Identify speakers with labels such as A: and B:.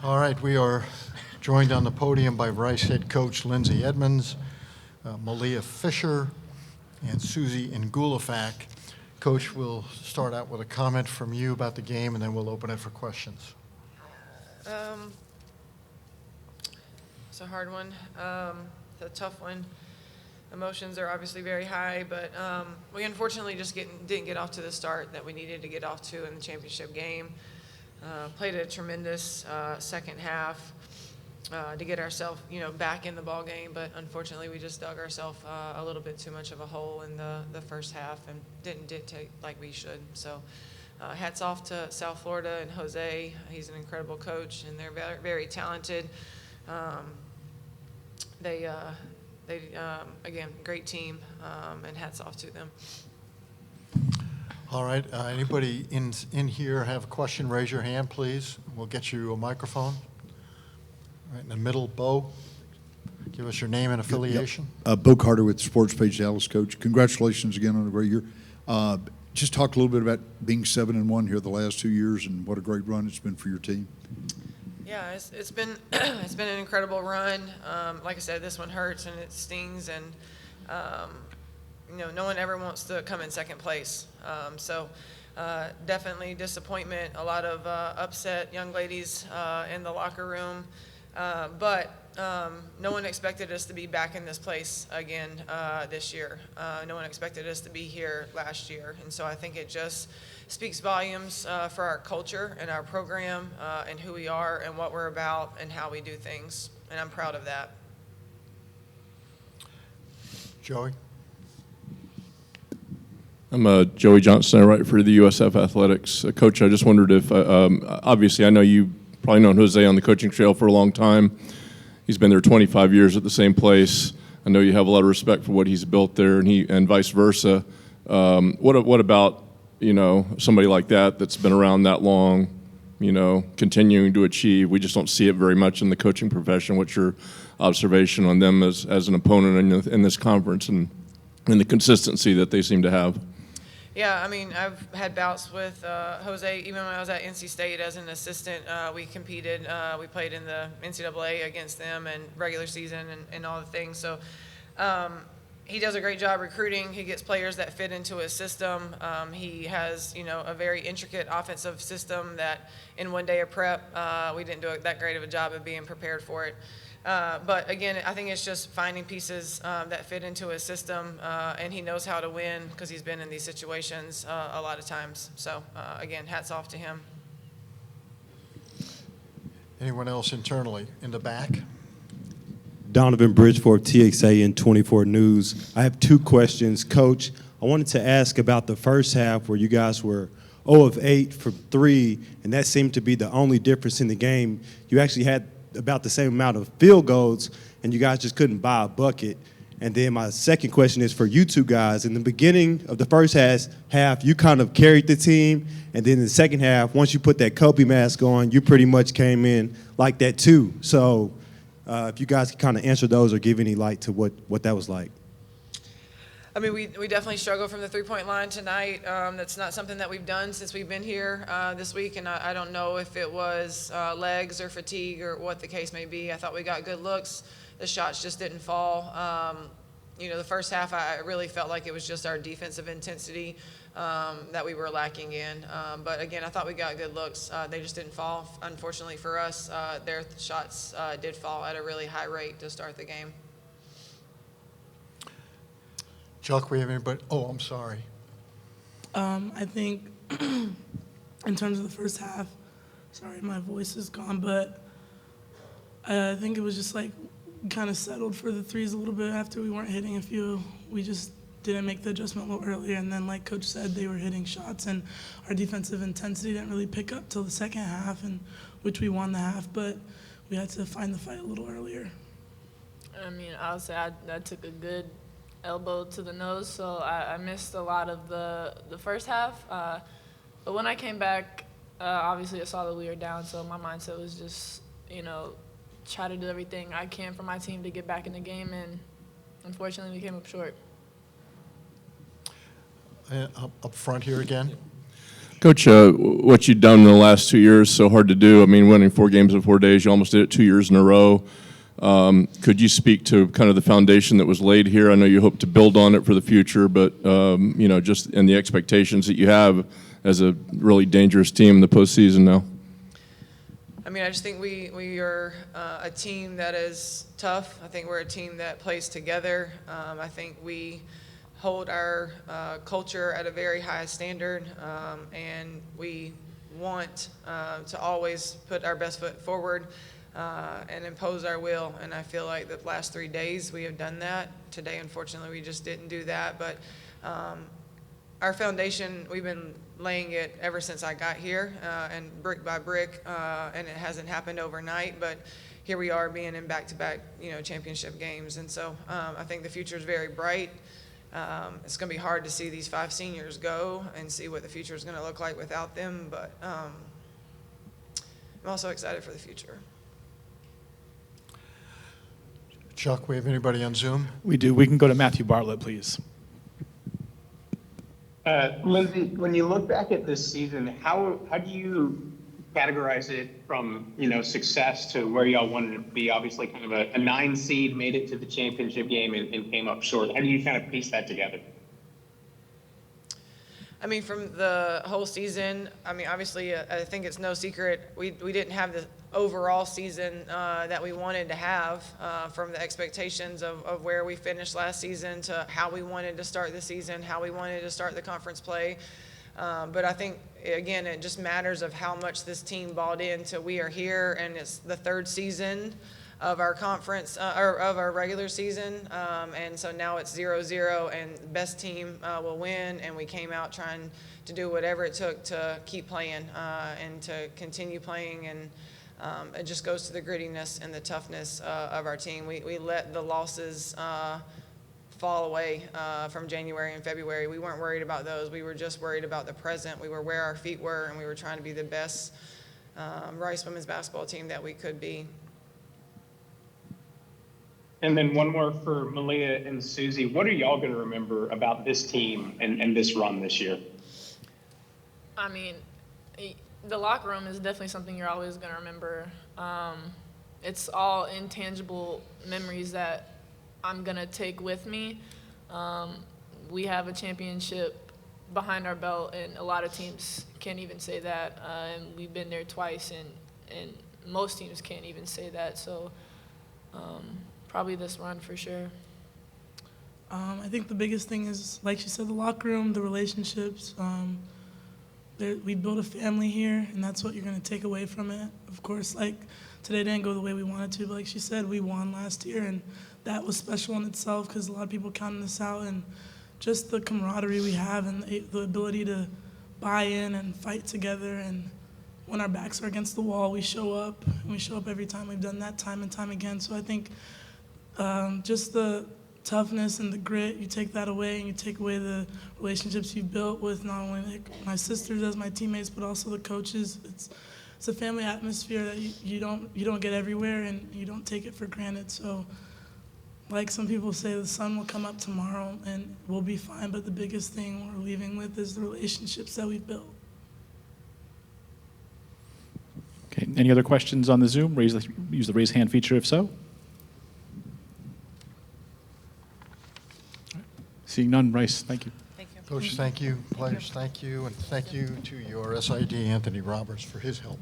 A: All right, we are joined on the podium by Rice head coach Lindsay Edmonds, Malia Fisher, and Sussy Ngulefac. Coach, we'll start out with a comment from you about the game, and then we'll open it for questions.
B: It's a hard one. It's a tough one. Emotions are obviously very high, but we unfortunately just didn't get off to the start that we needed to get off to in the championship game. Played a tremendous second half to get ourselves, back in the ball game, but unfortunately we just dug ourselves a little bit too much of a hole in the first half and didn't dictate like we should. So hats off to South Florida and Jose. He's an incredible coach, and they're very, very talented. Again, great team, and hats off to them.
A: All right, anybody in here have a question, raise your hand, please. We'll get you a microphone. Right in the middle, Bo. Give us your name and affiliation.
C: Yep. Bo Carter with Sports Page Dallas, Coach. Congratulations again on a great year. Just talk a little bit about being 7-1 here the last 2 years and what a great run it's been for your team.
B: Yeah, it's been it's been an incredible run. Like I said, this one hurts and it stings, and no one ever wants to come in second place. So definitely disappointment. A lot of upset young ladies in the locker room, but no one expected us to be back in this place again this year. No one expected us to be here last year, and so I think it just speaks volumes for our culture and our program and who we are and what we're about and how we do things, and I'm proud of that.
A: Joey?
D: I'm Joey Johnson. I write for the USF Athletics. Coach, I just wondered if, obviously I know you probably known Jose on the coaching trail for a long time. He's been there 25 years at the same place. I know you have a lot of respect for what he's built there, and vice versa. What about, somebody like that's been around that long, continuing to achieve? We just don't see it very much in the coaching profession. What's your observation on them as an opponent in this conference and the consistency that they seem to have?
B: Yeah, I mean, I've had bouts with Jose. Even when I was at NC State as an assistant, we competed. We played in the NCAA against them and regular season and all the things. So he does a great job recruiting. He gets players that fit into his system. He has, a very intricate offensive system that in one day of prep, we didn't do that great of a job of being prepared for it. But again, I think it's just finding pieces that fit into his system, and he knows how to win because he's been in these situations a lot of times. So again, hats off to him.
A: Anyone else internally in the back?
E: Donovan Bridgeforth, TXA and 24 News. I have two questions. Coach, I wanted to ask about the first half where you guys were 0 of 8 for 3, and that seemed to be the only difference in the game. You actually had about the same amount of field goals, and you guys just couldn't buy a bucket. And then my second question is for you two guys. In the beginning of the first half, you kind of carried the team, and then in the second half, once you put that Kobe mask on, you pretty much came in like that too. So if you guys could kind of answer those or give any light to what that was like.
B: I mean, we definitely struggled from the three-point line tonight. That's not something that we've done since we've been here this week, and I don't know if it was legs or fatigue or what the case may be. I thought we got good looks. The shots just didn't fall. The first half, I really felt like it was just our defensive intensity that we were lacking in. But again, I thought we got good looks. They just didn't fall. Unfortunately for us, their shots did fall at a really high rate to start the game.
A: Chuck, we have anybody? Oh, I'm sorry.
F: I think in terms of the first half, sorry, my voice is gone, but I think it was just like kind of settled for the threes a little bit after we weren't hitting a few. We just didn't make the adjustment a little earlier, and then like Coach said, they were hitting shots, and our defensive intensity didn't really pick up till the second half, and which we won the half, but we had to find the fight a little earlier.
G: I mean, I would say I took a good elbow to the nose, so I missed a lot of the first half. But when I came back, obviously I saw that we were down, so my mindset was just, try to do everything I can for my team to get back in the game, and unfortunately we came up short.
A: Up front here again.
D: Coach, what you've done in the last 2 years so hard to do. I mean, winning 4 games in 4 days, you almost did it 2 years in a row. Could you speak to kind of the foundation that was laid here? I know you hope to build on it for the future, but you know, just in the expectations that you have as a really dangerous team in the postseason now.
B: I mean, I just think we are a team that is tough. I think we're a team that plays together. I think we hold our culture at a very high standard, and we want to always put our best foot forward and impose our will. And I feel like the last 3 days we have done that. Today, unfortunately, we just didn't do that. But our foundation, we've been laying it ever since I got here, and brick by brick, and it hasn't happened overnight. But here we are being in back-to-back, championship games. And so I think the future is very bright. It's going to be hard to see these 5 seniors go and see what the future is going to look like without them, but I'm also excited for the future.
A: Chuck, we have anybody on Zoom?
H: We do. We can go to Matthew Bartlett, please.
I: Lindsay, when you look back at this season, how do you categorize it from success to where y'all wanted to be? Obviously, kind of a 9 seed, made it to the championship game and came up short. How do you kind of piece that together?
B: I mean, from the whole season, I mean, obviously, I think it's no secret we didn't have the overall season that we wanted to have, from the expectations of where we finished last season to how we wanted to start the season, how we wanted to start the conference play. But I think, again, it just matters of how much this team bought into we are here, and it's the 3rd season of our conference, or of our regular season, and so now it's 0-0, and the best team will win, and we came out trying to do whatever it took to keep playing and to continue playing, and it just goes to the grittiness and the toughness of our team. We let the losses fall away from January and February. We weren't worried about those. We were just worried about the present. We were where our feet were, and we were trying to be the best Rice women's basketball team that we could be.
I: And then one more for Malia and Susie. What are y'all going to remember about this team and this run this year?
G: I mean, the locker room is definitely something you're always going to remember. It's all intangible memories that I'm going to take with me. We have a championship behind our belt, and a lot of teams can't even say that. And we've been there twice, and most teams can't even say that. So probably this run for sure.
F: I think the biggest thing is, like she said, the locker room, the relationships. We built a family here, and that's what you're going to take away from it. Of course, like, today didn't go the way we wanted to, but like she said, we won last year, and that was special in itself because a lot of people counted us out, and just the camaraderie we have and the ability to buy in and fight together, and when our backs are against the wall, we show up, and we show up every time. We've done that time and time again. So I think just the toughness and the grit, you take that away, and you take away the relationships you've built with not only like my sisters as my teammates, but also the coaches. It's a family atmosphere that you don't get everywhere, and you don't take it for granted. So, like some people say, the sun will come up tomorrow, and we'll be fine. But the biggest thing we're leaving with is the relationships that we've built.
H: Okay. Any other questions on the Zoom? Use the raise hand feature if so. Seeing none, Rice, thank you.
B: Thank you.
A: Coach, thank you. Players, thank you. And thank you to your SID, Anthony Roberts, for his help.